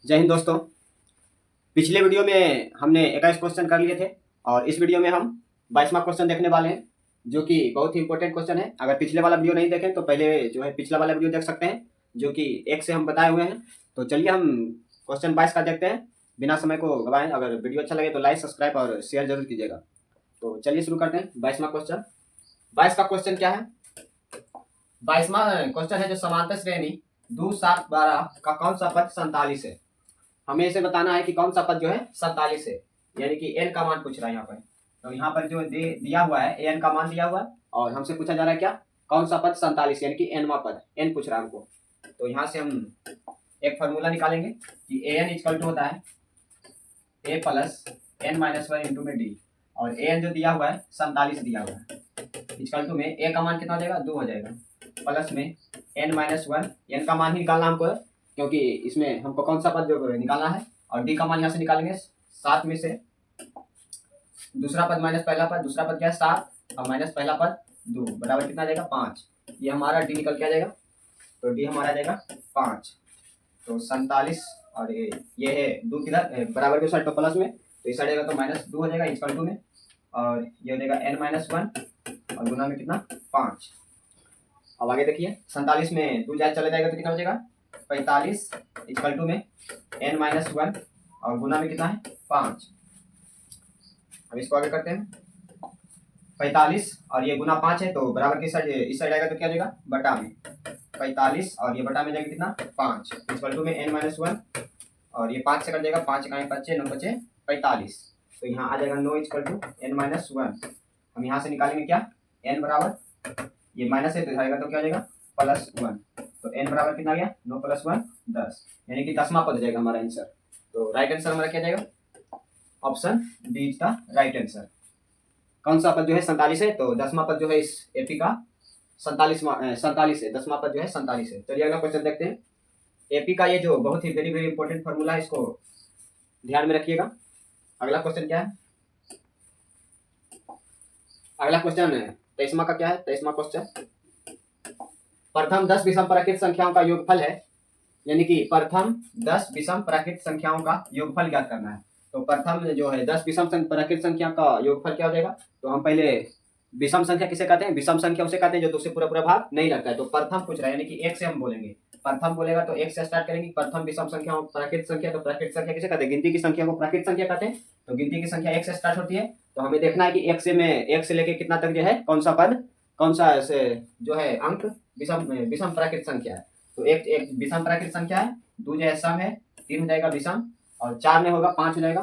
जय हिंद दोस्तों। पिछले वीडियो में हमने 21 क्वेश्चन कर लिए थे और इस वीडियो में हम 22वां क्वेश्चन देखने वाले हैं, जो कि बहुत ही इंपॉर्टेंट क्वेश्चन है। अगर पिछले वाला वीडियो नहीं देखें तो पहले जो है पिछला वाला वीडियो देख सकते हैं, जो कि एक से हम बताए हुए हैं। तो चलिए हम क्वेश्चन 22 का देखते हैं बिना समय को गवाएं। अगर वीडियो अच्छा लगे तो लाइक, सब्सक्राइब और शेयर जरूर कीजिएगा। तो चलिए शुरू करते हैं 22वां क्वेश्चन। 22 का क्वेश्चन क्या है? 22वां क्वेश्चन है जो समांतर श्रेणी 2, 7, 12 का कौन सा पद 47 है। हमें इसे बताना है कि कौन सा पद जो है 47 है, यानी कि एन का मान पूछ रहा है यहाँ पर। तो यहाँ पर जो दिया हुआ है एन का मान दिया हुआ है और हमसे पूछा जा रहा है क्या, कौन सा पद 47 यानी कि एनवा पद, एन पूछ रहा है हमको। तो यहाँ से हम एक फॉर्मूला निकालेंगे कि ए एन इक्वल टू होता है A plus N minus one into में डी, और ए एन जो दिया हुआ है 47 दिया हुआ है, इक्वल टू में ए का मान कितना हो जाएगा 2 हो जाएगा, प्लस में एन माइनस वन, एन का मान ही निकालना हमको, क्योंकि इसमें हमको कौन सा पद जो निकालना है, और डी का मान यहाँ से निकालेंगे 7 में से दूसरा पद माइनस पहला पद, दूसरा पद क्या है 7 और माइनस पहला पद 2 बराबर कितना आ जाएगा 5। ये हमारा डी निकल के आ जाएगा, तो डी हमारा आ जाएगा 5। तो 47 और ये है 2 किधर बराबर के साइड पर प्लस में, तो इस साइड तो माइनस 2 हो जाएगा इक्वल टू में, और ये हो जाएगा एन माइनस वन और गुना में कितना 5। अब आगे देखिए 47 में 2 जाए चले जाएगा तो कितना हो जाएगा 45 इक्वल टू में एन माइनस वन और गुना में कितना है 5। अब इसको आगे करते हैं 45 और ये गुना 5 है, तो बराबर की साइड इस साइड आएगा तो क्या हो जाएगा बटा में 45 और ये बटा में जाएगा कितना 5 इक्वल टू में एन माइनस वन, और ये 5 से कट जाएगा, 5 का 5 9 बचे 45, तो यहाँ आ जाएगा 9 equal to N minus one. हम यहाँ से निकालेंगे क्या, एन बराबर ये माइनस है तो आएगा तो क्या हो जाएगा प्लस वन, तो एन बराबर कितना आ गया 9 प्लस 1 10, यानी कि 10वां पद हो जाएगा हमारा आंसर। तो राइट आंसर हमारा क्या जाएगा, option B is the right answer. कौन सा पद जो है 47 है, तो 10वां पद जो है इस एपी का 47 है, 10वां पद जो है 47 है। चलिए अगला क्वेश्चन देखते हैं। एपी का ये जो बहुत ही वेरी वेरी इंपॉर्टेंट फॉर्मूला है, इसको ध्यान में रखिएगा। अगला क्वेश्चन क्या है, अगला क्वेश्चन 23वां का क्या है, 23वां क्वेश्चन, प्रथम 10 विषम प्राकृत संख्याओं का योगफल है, यानी कि प्रथम 10 विषम प्राकृत संख्याओं का योगफल ज्ञात करना है। तो प्रथम जो है 10 विषम प्राकृत संख्या का योगफल क्या हो जाएगा, तो हम पहले विषम संख्या किसे कहते हैं, विषम संख्या उसे कहते हैं जो 2 से पूरा पूरा भाग नहीं लगता है। तो प्रथम पूछ रहा है, यानी कि 1 से हम बोलेंगे, प्रथम बोलेगा तो 1 से स्टार्ट करेंगे। प्रथम विषम संख्या प्राकृत संख्या, तो प्राकृत संख्या किसे कहते हैं, गिनती की संख्या को प्राकृत संख्या कहते हैं। तो गिनती की संख्या 1 से स्टार्ट होती है, तो हमें देखना है कि 1 से लेके कितना तक जो है कौन सा पद, कौन सा जो है अंक विषम प्राकृत संख्या है। तो एक विषम प्राकृत संख्या है, 2 जो है सम है, 3 हो जाएगा विषम, और 4 में होगा 5 हो जाएगा,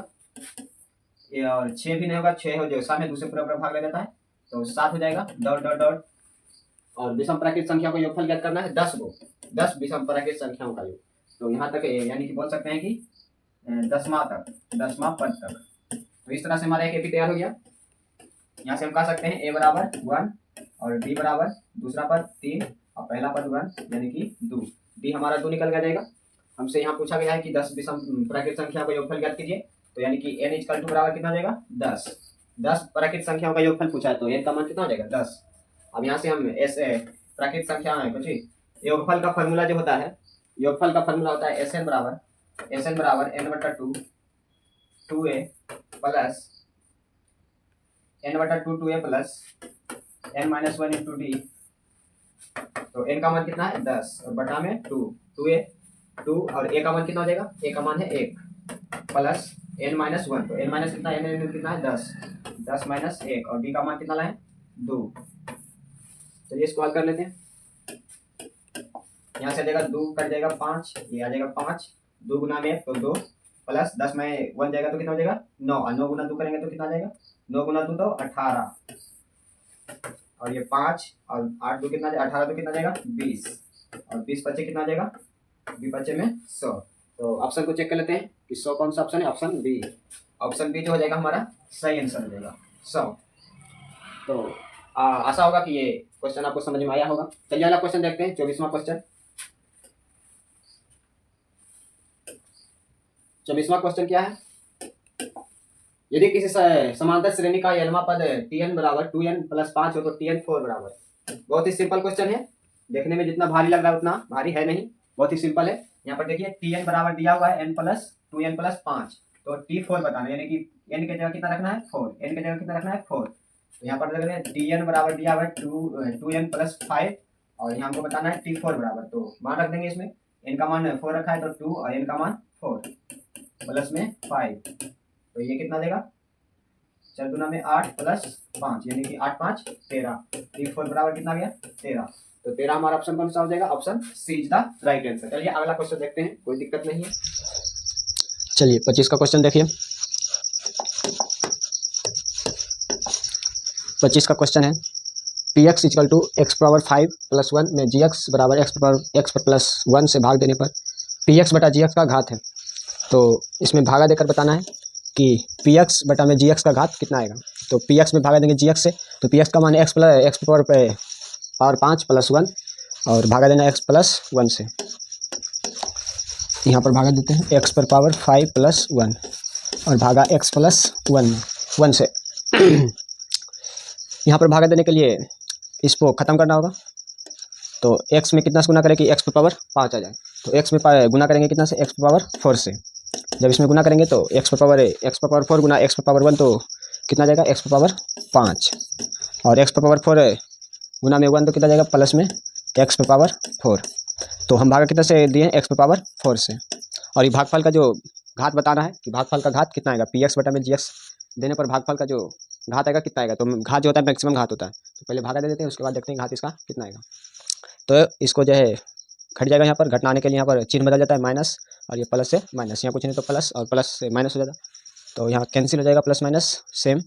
और 6 भी नहीं होगा 6 हो जाएगा सम है, दूसरे पूरा पूरा भाग लग जाता है, तो 7 हो जाएगा डॉट डॉट डॉट। और विषम प्राकृत संख्या को योगफल ज्ञात करना है 10 विषम प्राकृत संख्याओं का योग। तो यहाँ तक यानी कि बोल सकते हैं कि 10वां पद तक। तो इस तरह से हमारा एक एपी तैयार हो गया। यहाँ से हम कह सकते हैं ए बराबर 1 और डी बराबर दूसरा पद 3 और पहला पद 1 यानी कि 2, डी हमारा 2 निकल के जाएगा। हमसे यहाँ पूछा गया है कि 10 विषम प्राकृत संख्या का योगफल ज्ञात कीजिए, तो यानी कि n इक्वल टू बराबर कितना हो जाएगा 10 प्राकृत संख्याओं का योगफल पूछा है, तो n का मान कितना हो जाएगा 10। अब यहाँ से हम ऐसे प्राकृत संख्या है कुछ योगफल का फॉर्मूला जो होता है, योगफल का फॉर्मूला होता है एस एन बराबर n बटा 2a प्लस n बटा 2a plus n minus one into D. तो n का मान कितना है 10 और बटा में 2a 2 और a का मान कितना हो जाएगा, a का मान है 1 प्लस n माइनस वन, तो n माइनस कितना n कितना है 10 माइनस 1 और d का मान कितना लाए 2। चलिए इसको हल कर लेते हैं। यहाँ से आ जाएगा 2 कट जाएगा 5, ये आ जाएगा 5, 2 गुना में तो 2 प्लस 10 में 1 जाएगा तो कितना हो जाएगा 9, और 9 गुना 2 करेंगे तो कितना आ जाएगा 9 गुना 2 तो 18, और ये 5 और 8 2 कितना 18 तो कितना जाएगा 20, और 20 बच्चे कितना आ जाएगा 20 बच्चे में 100। तो ऑप्शन को चेक कर लेते हैं कि 100 कौन सा ऑप्शन है, ऑप्शन बी। ऑप्शन बी जो हो जाएगा हमारा सही आंसर हो जाएगा 100। तो आशा होगा कि ये क्वेश्चन आपको समझ में आया होगा। चलिए अगला क्वेश्चन देखते हैं, 24वां क्वेश्चन। 24वां क्वेश्चन क्या है, यदि किसी समांतर श्रेणी का n पद tn बराबर 2n प्लस 5 हो तो tn 4 बराबर। बहुत ही सिंपल क्वेश्चन है, देखने में जितना भारी लग रहा है उतना भारी है नहीं, बहुत ही सिंपल है। यहाँ पर देखिए Tn बराबर दिया हुआ है n प्लस 2n प्लस 5, तो T4 बताना है, यानी कि n की जगह कितना रखना है 4, n की जगह कितना रखना है 4। तो यहाँ पर देख रहे हैं Tn बराबर दिया हुआ है 2n प्लस 5 और यहाँ हमको बताना है T4 बराबर, तो मान रख देंगे इसमें, n का मान 4 रखा है तो 2 और n का मान 4 प्लस में 5, तो ये कितना देगा 4 दूना में 8 प्लस 5 यानी कि 8 5 13, T4 बराबर कितना गया 13, तो 13 हमारा ऑप्शन कौन सा हो जाएगा, option C is the right answer. चलिए अगला क्वेश्चन देखते हैं, कोई दिक्कत नहीं है। चलिए 25 का क्वेश्चन देखिए। 25 का क्वेश्चन है P X equal to X power 5 plus 1 में जी एक्स बराबर एक्स पर प्लस 1 से भाग देने पर पी एक्स बटा जी एक्स का घात है। तो इसमें भागा देकर बताना है कि पी एक्स बटा में जी एक्स का घात कितना आएगा। तो पी एक्स में भागा देंगे जी एक्स से, तो पी एक्स का मान एक्स पावर 5 प्लस 1 और भागा देना एक्स प्लस 1 से। यहाँ पर भागा देते हैं एक्स पर पावर 5 प्लस 1 और भागा एक्स प्लस 1 से। यहाँ पर भागा देने के लिए इसको ख़त्म करना होगा, तो x में कितना से गुना करें कि x पर पावर 5 आ जाए। तो x में गुना करेंगे कितना से, x पर पावर 4 से। जब इसमें गुना करेंगे तो x पर पावर 4 गुना x पर पावर 1 तो कितना जाएगा x पर पावर 5 और x पर पावर 4 गुना में 1 तो कितना जाएगा प्लस में x पर पावर 4। तो हम भागा कितना से दिए x पर पावर 4 से, और ये भागफल का जो घात बताना है कि भागफल का घात कितना आएगा, पी एक्स बटा में जी एक्स देने पर भागफल का जो घात आएगा कितना आएगा। तो घात जो होता है मैक्सिमम घात होता है, तो पहले भागा दे देते हैं, उसके बाद देखते हैं घात इसका कितना आएगा। तो इसको जो है घट जाएगा, यहाँ पर घटना आने के लिए यहाँ पर चिन्ह बदल जाता है माइनस, और ये प्लस से माइनस, यहाँ कुछ नहीं तो प्लस और प्लस से माइनस हो जाता, तो यहाँ कैंसिल हो जाएगा प्लस माइनस सेम,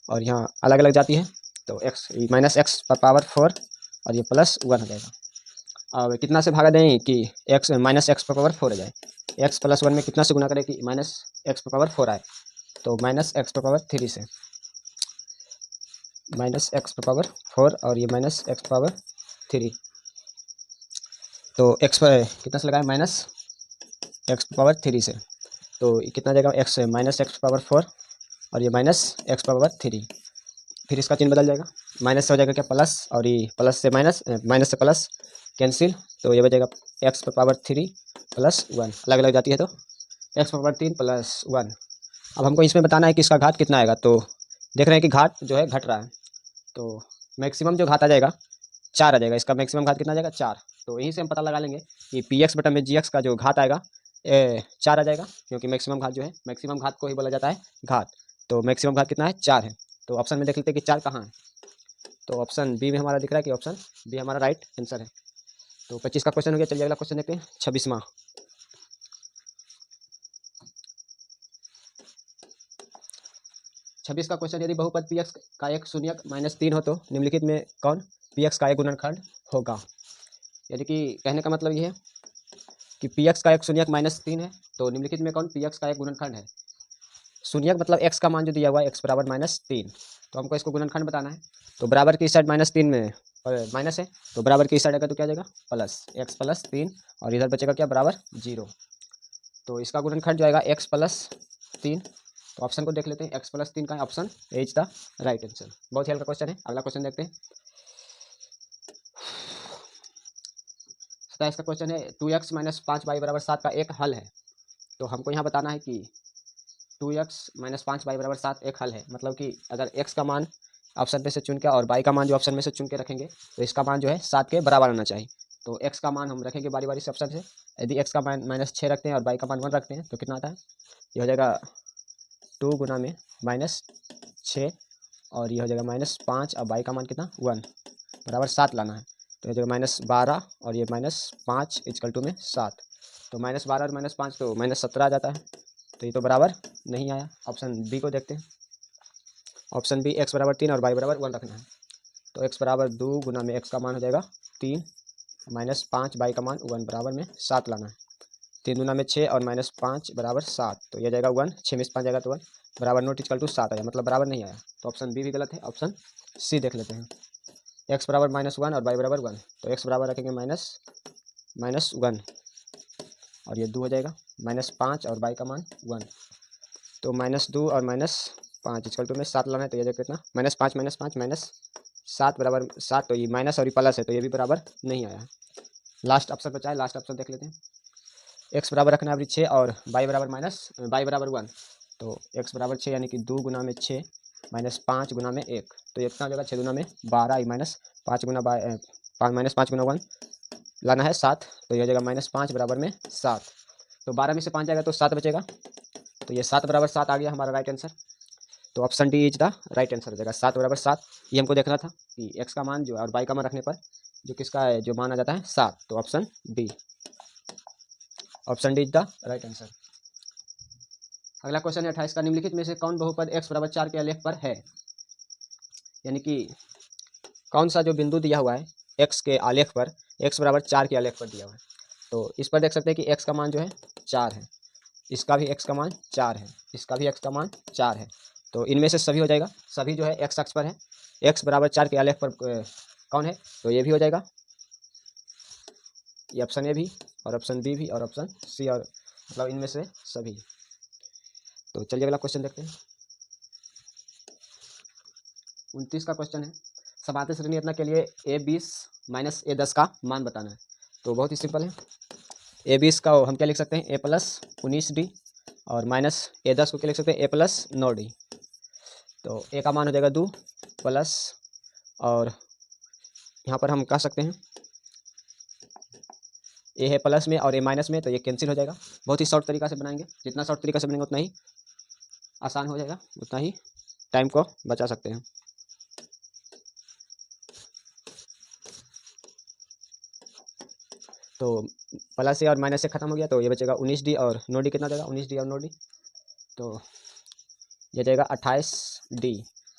और यहाँ अलग अलग जाती है, तो एक्स माइनस एक्स पर पावर 4 और ये प्लस 1 हो जाएगा। अब कितना से भागा दें कि एक्स माइनस एक्स पर पावर 4 आ जाए, एक्स प्लस 1 में कितना से गुना करें कि माइनस एक्स पर पावर 4 आए, तो माइनस एक्स पर पावर 3 से, माइनस एक्स पर पावर 4 और ये माइनस एक्स पर पावर 3, तो एक्स पर कितना से लगाए माइनस एक्स पावर 3 से, तो कितना जाएगा एक्स माइनस एक्स पावर 4 और ये माइनस एक्स पावर 3, फिर इसका चिन्ह बदल जाएगा, माइनस से हो जाएगा क्या प्लस, और ये प्लस से माइनस, माइनस से प्लस कैंसिल, तो ये बचेगा एक्स पावर 3 प्लस 1, अलग अलग जाती है तो एक्स पावर 3 प्लस 1। अब हमको इसमें बताना है कि इसका घात कितना आएगा, तो देख रहे हैं कि घात जो है घट रहा है, तो मैक्सिमम जो घात आ जाएगा 4 आ जाएगा, इसका मैक्सिमम घात कितना आ जाएगा 4, तो यहीं से हम पता लगा लेंगे कि पी एक्स बटा में जी एक्स का जो घात आएगा 4 आ जाएगा, क्योंकि मैक्सिमम घात जो है, मैक्सिमम घात को ही बोला जाता है घात, तो मैक्सिमम घात कितना है 4 है। तो ऑप्शन में देख लेते हैं कि 4 कहाँ है, तो ऑप्शन बी में हमारा दिख रहा है कि ऑप्शन बी हमारा राइट आंसर है। तो 25 का क्वेश्चन हो गया। चलिए अगला क्वेश्चन देखते हैं 26वां। 26 का क्वेश्चन, यदि बहुपद पी एक्स का एक शून्यक -3 हो तो निम्नलिखित में कौन पी एक्स का एक गुणनखंड होगा। यानी कि कहने का मतलब ये है कि पी एक्स का एक शून्यक -3 है, तो निम्नलिखित में कौन पी एक्स का एक गुणनखंड है। शून्यक मतलब एक्स का मान जो दिया हुआ है एक्स बराबर -3, तो हमको इसको गुणनखंड बताना है। तो बराबर की साइड -3 में माइनस है, तो बराबर की साइड आएगा तो क्या जाएगा प्लस, एक्स प्लस 3 और इधर बचेगा क्या बराबर 0, तो इसका गुणनखंड जो आएगा एक्स प्लस 3। तो ऑप्शन को देख लेते हैं, एक्स प्लस 3 का option is the right answer. बहुत ही हल्का क्वेश्चन है। अगला क्वेश्चन देखते हैं 27 का क्वेश्चन है 2x - 5y = 7 का एक हल है। तो हमको यहाँ बताना है कि 2x - 5y = 7 एक हल है, मतलब कि अगर x का मान ऑप्शन में से चुन के और y का मान जो ऑप्शन में से चुन के रखेंगे तो इसका मान जो है 7 के बराबर आना चाहिए। तो x का मान हम रखेंगे बारी बारी से ऑप्शन से, यदि x का मान -6 रखते हैं और y का मान 1 रखते हैं तो कितना आता है, ये हो जाएगा 2 गुना में -6 और ये हो जाएगा -5 और y का मान कितना 1 बराबर 7 लाना है, तो ये जाएगा -12 और ये -5 = 7, तो -12 और -5 तो -17 आ जाता है, तो ये तो बराबर नहीं आया। ऑप्शन बी को देखते हैं, ऑप्शन बी x बराबर 3 और y बराबर 1 रखना है, तो x बराबर 2 गुना में x का मान हो जाएगा 3 -5 y का मान 1 बराबर में 7 लाना है, 3 दूना में 6 और -5 बराबर 7, तो यह जाएगा 1, 6 में 5 जाएगा तो 1 बराबर नोट = 7 आया, मतलब बराबर नहीं आया, तो ऑप्शन बी भी गलत है। ऑप्शन सी देख लेते हैं, x बराबर -1 और y बराबर 1, तो x बराबर रखेंगे -1 और ये 2 हो जाएगा, -5 और y का मान 1, तो -2 और -5 = 7 लाना है, तो ये जाएगा कितना -5 -7 बराबर 7, तो ये माइनस और ये प्लस है तो ये भी बराबर नहीं आया। लास्ट ऑप्शन बचा है, लास्ट ऑप्शन देख लेते हैं एक्स बराबर रखना है 6 और वाई बराबर 1। तो एक्स बराबर 6 यानी कि 2 गुना में 6 माइनस 5 गुना में 1, तो ये कितना हो जाएगा 6 गुना में 12 माइनस 5 गुना माइनस 5 गुना 1 लाना है 7, तो ये हो जाएगा -5 बराबर में 7। तो 12 में से 5 जाएगा तो 7 बचेगा, तो ये 7 बराबर 7 आ गया हमारा राइट आंसर। तो option D is the right answer हो जाएगा 7 बराबर 7। ये हमको देखना था कि एक्स का मान जो और वाई का मान रखने पर जो किसका है जो मान आ जाता है 7, तो option D is the right answer. अगला क्वेश्चन है 28 का, निम्नलिखित में से कौन बहुपद x बराबर 4 के आलेख पर है, यानी कि कौन सा जो बिंदु दिया हुआ है x के आलेख पर, x बराबर 4 के आलेख पर दिया हुआ है। तो इस पर देख सकते हैं कि x का मान जो है 4 है, इसका भी x का मान 4 है, इसका भी x का मान 4 है, तो इनमें से सभी हो जाएगा, सभी जो है x अक्ष पर है, x बराबर 4 के आलेख पर कौन है, तो ये भी हो जाएगा, ये ऑप्शन ए भी और ऑप्शन बी भी और ऑप्शन सी, और मतलब इनमें से सभी। तो चलिए अगला क्वेश्चन देखते हैं। 29 का क्वेश्चन है, समांतर श्रेणी रचना के लिए a20 माइनस a10 का मान बताना है। तो बहुत ही सिंपल है, a20 का हम क्या लिख सकते हैं a प्लस 19d और माइनस a10 को क्या लिख सकते हैं a प्लस 9d। तो a का मान हो जाएगा 2 प्लस, और यहाँ पर हम कह सकते हैं a है प्लस में और a माइनस में, तो ये कैंसिल हो जाएगा। बहुत ही शॉर्ट तरीका से बनाएंगे, जितना शॉर्ट तरीका से बनाएंगे उतना ही आसान हो जाएगा, उतना ही टाइम को बचा सकते हैं। तो प्लस से और माइनस से खत्म हो गया, तो ये बचेगा 19d और 9d, कितना देगा 19d और 9d, तो ये जाएगा 28d,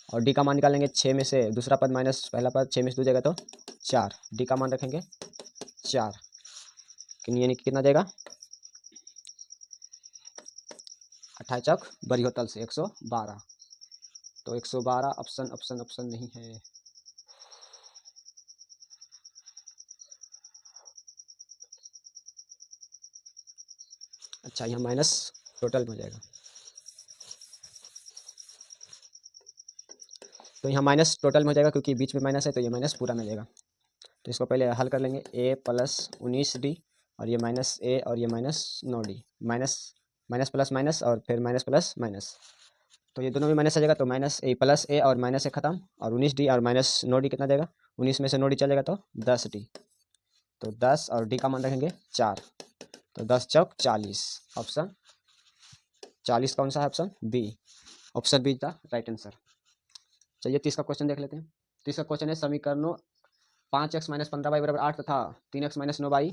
और d का मान निकालेंगे 6 में से दूसरा पद माइनस पहला पद, 6 में से 2 जाएगा तो 4, d का मान रखेंगे 4, यानी कि कितना जाएगा 28 चौक बड़ी होतल से 112, तो 112 ऑप्शन नहीं है। अच्छा, यहाँ माइनस टोटल में हो जाएगा, तो यहाँ माइनस टोटल में हो जाएगा क्योंकि बीच में माइनस है, तो ये माइनस पूरा में जाएगा। तो इसको पहले हल कर लेंगे, a प्लस 19d और ये माइनस a और ये minus 9d, minus minus plus minus और फिर माइनस प्लस माइनस, तो ये दोनों में माइनस आ जाएगा, तो माइनस a प्लस a और माइनस से खत्म, और 19d और माइनस 9d कितना देगा, 19 में से 9d चलेगा तो 10d, तो 10 और d का मान रखेंगे 4, तो 10 चौक 40, ऑप्शन 40 कौन सा है, option B, option B is the right answer. चलिए 30 का क्वेश्चन देख लेते हैं। 30 का क्वेश्चन है, समीकरणों 5x माइनस 15y बराबर 8 तथा 3x माइनस 9y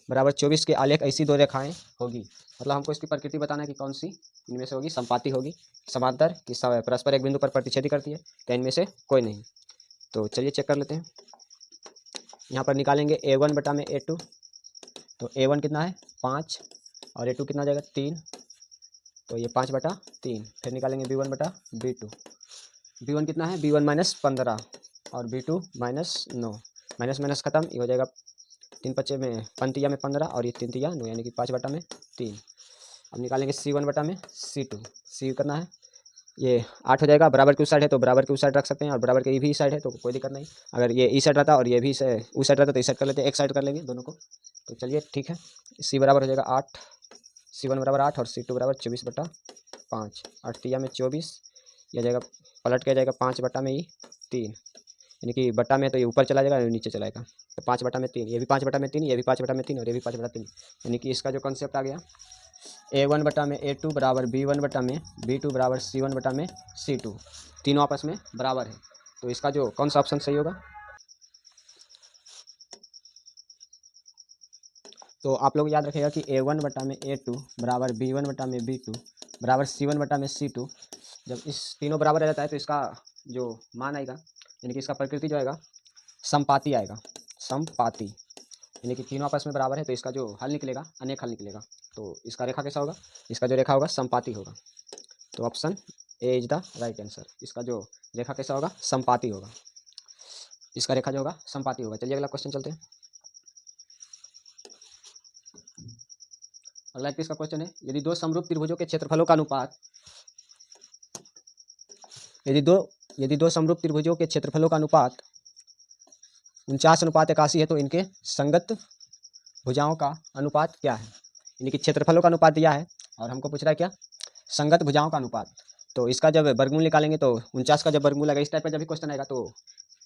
बराबर 24 के आलेख ऐसी दो रेखाएं होगी, मतलब हमको इसकी प्रकृति बताना है कि कौन सी इनमें से होगी, संपाती होगी, समांतर कि परस्पर एक बिंदु पर प्रतिच्छेदी करती है, क्या इनमें से कोई नहीं। तो चलिए चेक कर लेते हैं। यहाँ पर निकालेंगे a1 बटा में a2, तो a1 कितना है 5 और a2 कितना जाएगा 3, तो ये 5 बटा 3, फिर निकालेंगे b1 बटा b2, b1 कितना है b1 माइनस 15 और b2 माइनस 9, माइनस माइनस खत्म, ये हो जाएगा 3 पच्चे में पंतिया में 15 और ये 3 तिया 9, यानी कि 5 बटा में 3। अब निकालेंगे c1 बटा में c2, c करना है ये 8 हो जाएगा, बराबर की उस साइड है तो बराबर की उस साइड रख सकते हैं, और बराबर के भी साइड है तो कोई दिक्कत नहीं, अगर ये ई साइड रहता और ये भी उस साइड रहता तो इस साइड कर लेते हैं, एक साइड कर लेंगे दोनों को। तो चलिए ठीक है, c बराबर हो जाएगा 8, c1 बराबर 8 और c2 बराबर 24 बटा 5, 8 तिया में 24, यह जाएगा पलट के जाएगा 5 बटा में ही 3, यानी कि बटा में तो ये ऊपर चला जाएगा और नीचे चलाएगा, तो 5 बटा में 3, ये भी 5 बटा में 3, ये भी 5 बटा में 3 और ये भी 5 बटा 3, यानी कि इसका जो कॉन्सेप्ट आ गया a1 बटा में a2 बराबर b1 बटा में b2 बराबर c1 बटा में c2, तीनों आपस में बराबर है, तो इसका जो कौन सा ऑप्शन सही होगा। तो आप लोग याद रखिएगा कि a1 बटा में a2 बराबर b1 बटा में b2 बराबर c1 बटा में c2, जब इस तीनों बराबर रह जाता है तो इसका जो मान आएगा, यानी कि इसका प्रकृति जो आएगा समपाती आएगा, समपाती, यानी कि तीनों आपस में बराबर है, तो इसका जो हल निकलेगा अनेक हल निकलेगा, तो इसका रेखा कैसा होगा, इसका जो रेखा होगा समपाती होगा, तो option A is the right answer. इसका जो रेखा कैसा होगा समपाती होगा, इसका रेखा जो होगा समपाती होगा। चलिए अगला क्वेश्चन चलते हैं। अगला 21 का क्वेश्चन है, यदि दो समरूप त्रिभुजों के क्षेत्रफलों का अनुपात यदि दो समरूप त्रिभुजों के क्षेत्रफलों का अनुपात 49:81 है तो इनके संगत भुजाओं का अनुपात क्या है। यानी कि क्षेत्रफलों का अनुपात दिया है और हमको पूछ रहा है क्या, संगत भुजाओं का अनुपात। तो इसका जब वर्गमूल निकालेंगे तो 49 का जब वर्गमूल आएगा, इस टाइप का जब भी क्वेश्चन आएगा तो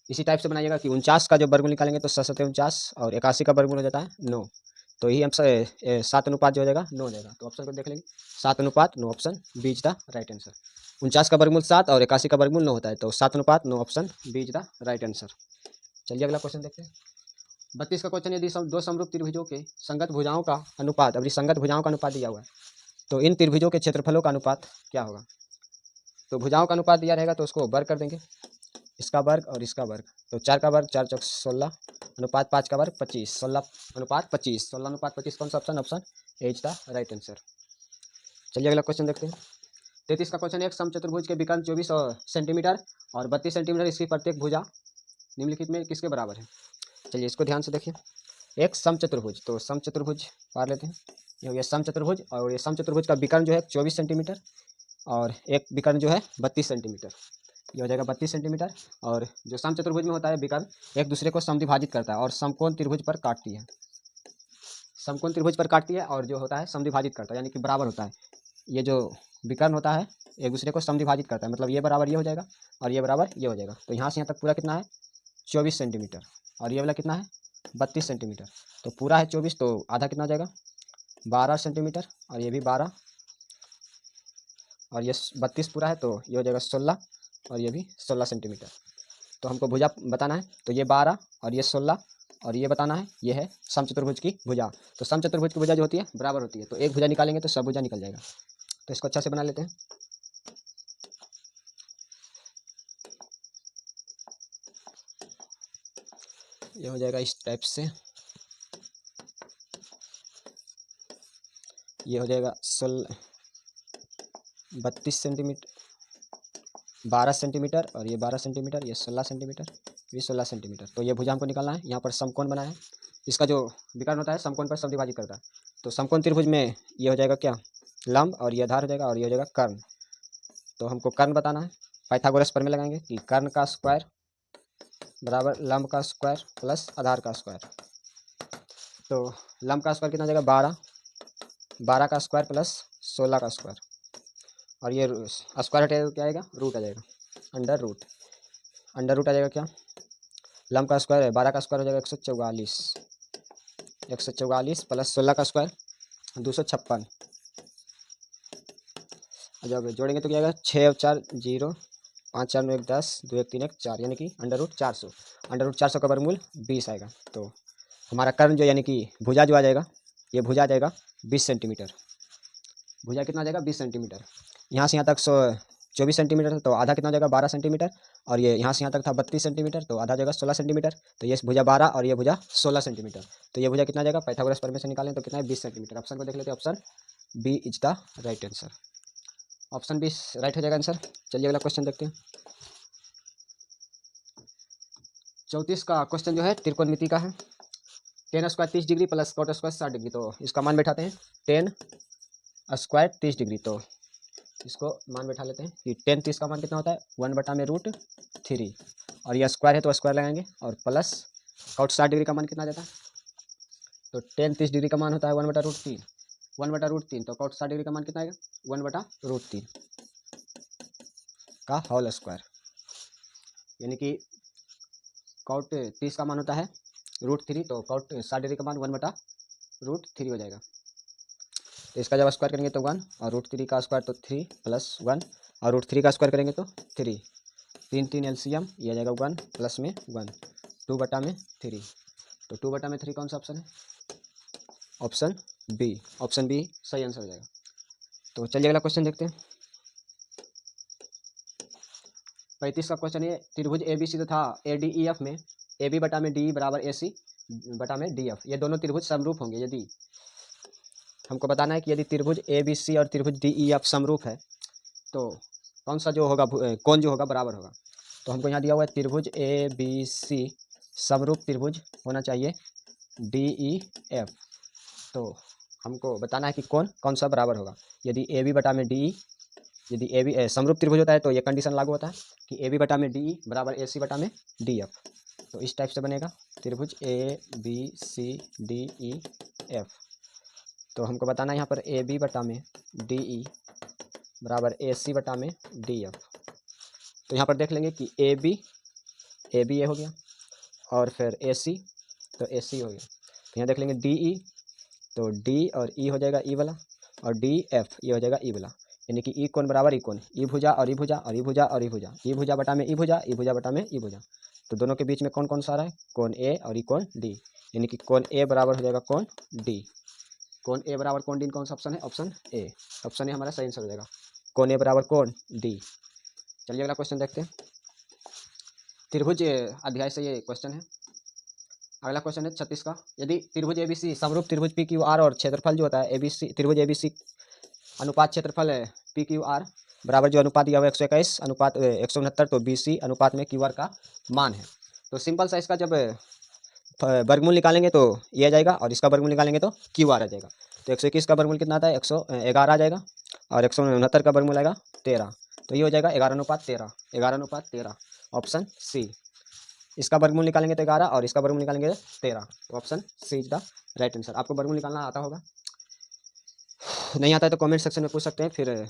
इसी टाइप से बनाइएगा कि 49 का जब वर्गमूल निकालेंगे तो 7×49 और 81 का वर्गमूल हो जाता है 9। तो यही हमसे 7 अनुपात जो हो जाएगा 9 हो जाएगा। तो ऑप्शन को देख लेंगे 7:9 option B is the right answer. 49 का वर्गमूल 7 और 81 का वर्गमूल 9 होता है, तो 7:9 option B is the right answer. चलिए अगला क्वेश्चन देखते हैं। 32 का क्वेश्चन, यदि दो समरूप त्रिभुजों के संगत भुजाओं का अनुपात, अब संगत भुजाओं का अनुपात दिया हुआ है, तो इन त्रिभुजों के क्षेत्रफलों का अनुपात क्या होगा। तो भुजाओं का अनुपात दिया रहेगा तो उसको वर्ग कर देंगे, इसका वर्ग और इसका वर्ग। तो 4 का वर्ग 4 चौक 16 अनुपात 5 का वर्ग 25, 16:25, 16:25 कौन सा option, option A is the right answer. चलिए अगला क्वेश्चन देखते हैं। 33 का क्वेश्चन, एक समचतुर्भुज के विकर्ण 24 सेंटीमीटर और 32 सेंटीमीटर, इसकी प्रत्येक भुजा निम्नलिखित में किसके बराबर है। चलिए इसको ध्यान से देखिए। एक समचतुर्भुज, तो समचतुर्भुज पार लेते हैं, ये हो गया समचतुर्भुज, और ये समचतुर्भुज का विकर्ण जो है 24 सेंटीमीटर और एक विकर्ण जो है 32 सेंटीमीटर, ये हो जाएगा 32 सेंटीमीटर। और जो समचतुर्भुज में होता है विकर्ण एक दूसरे को समद्विभाजित करता है और समकोण त्रिभुज पर काटती है, समकोण त्रिभुज पर काटती है और जो होता है समद्विभाजित करता है, यानी कि बराबर होता है। ये जो विकर्ण होता है एक दूसरे को समद्विभाजित करता है, मतलब ये बराबर ये हो जाएगा और ये बराबर ये हो जाएगा। तो यहाँ से यहाँ तक पूरा कितना है 24 सेंटीमीटर और ये वाला कितना है 32 सेंटीमीटर। तो पूरा है 24, तो आधा कितना हो जाएगा 12 सेंटीमीटर, और ये भी 12, और ये 32 पूरा है तो ये हो जाएगा 16, और ये भी 16 सेंटीमीटर। तो हमको भुजा बताना है, तो ये 12 और ये 16 और ये बताना है, ये है समचतुर्भुज की भुजा। तो समचतुर्भुज की भुजा जो होती है बराबर होती है, तो एक भुजा निकालेंगे तो सब भुजा निकल जाएगा। तो इसको अच्छा से बना लेते हैं। ये हो जाएगा इस टाइप से, ये हो जाएगा 32 सेंटीमीटर, 12 सेंटीमीटर, और ये 12 सेंटीमीटर, ये 16 सेंटीमीटर, ये 16 सेंटीमीटर। तो ये भुजा हमको निकालना है। यहाँ पर समकोण बना है, इसका जो विकर्ण होता है समकोण पर समद्विभाजित करता है। तो समकोण त्रिभुज में ये हो जाएगा क्या लंब, और ये आधार हो जाएगा, और ये हो जाएगा कर्ण। तो हमको कर्ण बताना है, पाइथागोरस प्रमेय लगाएंगे कि कर्ण का स्क्वायर बराबर लंब का स्क्वायर प्लस आधार का स्क्वायर। तो लंब का स्क्वायर कितना हो जाएगा 12, 12 का स्क्वायर प्लस 16 का स्क्वायर, और ये स्क्वायर हटेगा क्या आएगा रूट आ जाएगा, अंडर रूट, अंडर रूट आ जाएगा क्या, लंब का स्क्वायर है 12 का स्क्वायर हो जाएगा 144, 144 प्लस 16 का स्क्वायर 256, जब जोड़ेंगे तो क्या आएगा 6 और 4 0, 5 4 9 1 10, 2 1 3 1 4, यानी कि अंडर रूट 400, अंडर रूट 400 का वर्गमूल 20 आएगा। तो हमारा कर्ण जो यानी कि भुजा जो आ जाएगा, ये भुजा आ जाएगा 20 सेंटीमीटर, भुजा कितना आ जाएगा 20 सेंटीमीटर। यहाँ से यहाँ तक 24 सेंटीमीटर, तो आधा कितना हो जाएगा 12 सेंटीमीटर, और ये यहाँ से यहाँ तक था 32 सेंटीमीटर, तो आधा जाएगा 16 सेंटीमीटर। तो ये भुजा 12 और ये भुजा 16 सेंटीमीटर, तो ये भुजा कितना जाएगा पाइथागोरस प्रमेय से निकालें तो कितना है 20 सेंटीमीटर। ऑप्शन को देख लेते हैं, option B is the right answer, option B right हो जाएगा आंसर। चलिए अगला क्वेश्चन देखते हैं। 34 का क्वेश्चन जो है त्रिकोणमिति का है। Tan square 30 degree plus cot square 60 degree, तो इसका मान बैठाते हैं 10 स्क्वायर 30 डिग्री, तो इसको मान बैठा लेते हैं कि 10 30 का मान कितना होता है 1/√3, और यह स्क्वायर है तो स्क्वायर लगाएंगे, और प्लस कॉट 60 डिग्री का मान कितना जाता है, तो 10 30 डिग्री का मान होता है 1/√3, 1/√3, तो कॉट 60 डिग्री का मान कितना आएगा 1/√3 का होल स्क्वायर, यानी कि कॉट 30 का मान होता है √3, तो कॉट 60 डिग्री का मान 1/√3 हो जाएगा। तो इसका जब स्क्वायर करेंगे तो 1, और √3 का स्क्वायर तो 3 + 1, और √3 का स्क्वायर करेंगे तो 3, 3 3 एलसीएम, ये आ जाएगा 1 प्लस में 1, 2/3, तो 2/3 कौन सा ऑप्शन है, ऑप्शन बी, ऑप्शन बी सही आंसर हो जाएगा। तो चलिए अगला क्वेश्चन देखते हैं। 35 का क्वेश्चन है, त्रिभुज ABC तथा ADEF में AB/DE बराबर AC/DF, ये दोनों त्रिभुज समरूप होंगे। यदि हमको बताना है कि यदि त्रिभुज ABC और त्रिभुज DEF समरूप है तो कौन सा जो होगा कौन जो होगा बराबर होगा। तो हमको यहाँ दिया हुआ है त्रिभुज ABC समरूप त्रिभुज होना चाहिए DEF, तो हमको बताना है कि कौन सा बराबर होगा। यदि AB/DE, यदि AB समरूप त्रिभुज होता है तो ये कंडीशन लागू होता है कि AB/DE बराबर AC/DF, तो इस टाइप से बनेगा त्रिभुज ABCDEF। तो हमको बताना है यहाँ पर ए बी बटा में डी ई बराबर ए सी बटा में डी एफ। तो यहाँ पर देख लेंगे कि ए बी ये हो गया, और फिर ए सी तो ए सी हो गया। तो यहाँ देख लेंगे डी ई, तो डी और ई हो जाएगा ई वाला, और डी एफ ये हो जाएगा ई वाला, यानी कि ई कोण बराबर ई कोण, ई भुजा और ई भुजा और ई भुजा और ई भुजा, ई भुजा बटा में ई भुजा, ई भुजा बटा में ई भुजा। तो दोनों के बीच में कौन कौन सा आ रहा है, कोण ए और ई कोण डी, यानी कि कोण ए बराबर हो जाएगा कोण डी। कोण ए बराबर कोण डी कौन सा ऑप्शन है, ऑप्शन ए। ऑप्शन ए हमारा सही आंसर हो जाएगा, कोण ए बराबर कोण डी। चलिए अगला क्वेश्चन देखते हैं। त्रिभुज अध्याय से ये क्वेश्चन है। अगला क्वेश्चन है 36 का। यदि त्रिभुज एबीसी समरूप त्रिभुज पी क्यू आर और क्षेत्रफल जो होता है एबीसी, त्रिभुज एबीसी अनुपात क्षेत्रफल है पी क्यू आर बराबर जो अनुपात दिया हुआ 121 अनुपात 169, तो बीसी अनुपात में क्यू आर का मान है। तो सिंपल सा इसका जब वर्गमूल निकालेंगे तो ये आ जाएगा, और इसका वर्गमूल निकालेंगे तो क्यू आर आ जाएगा। तो 121 का वर्गमूल कितना आता है, 111 आ जाएगा, और 169 का वर्गमूल आएगा 13, तो ये हो जाएगा 11:13, 11:13 ऑप्शन सी। इसका वर्गमूल निकालेंगे तो 11 और इसका वर्गमूल निकालेंगे 13, तो option C is the right answer. आपको वर्गमूल निकालना आता होगा, नहीं आता है तो कमेंट सेक्शन में पूछ सकते हैं, फिर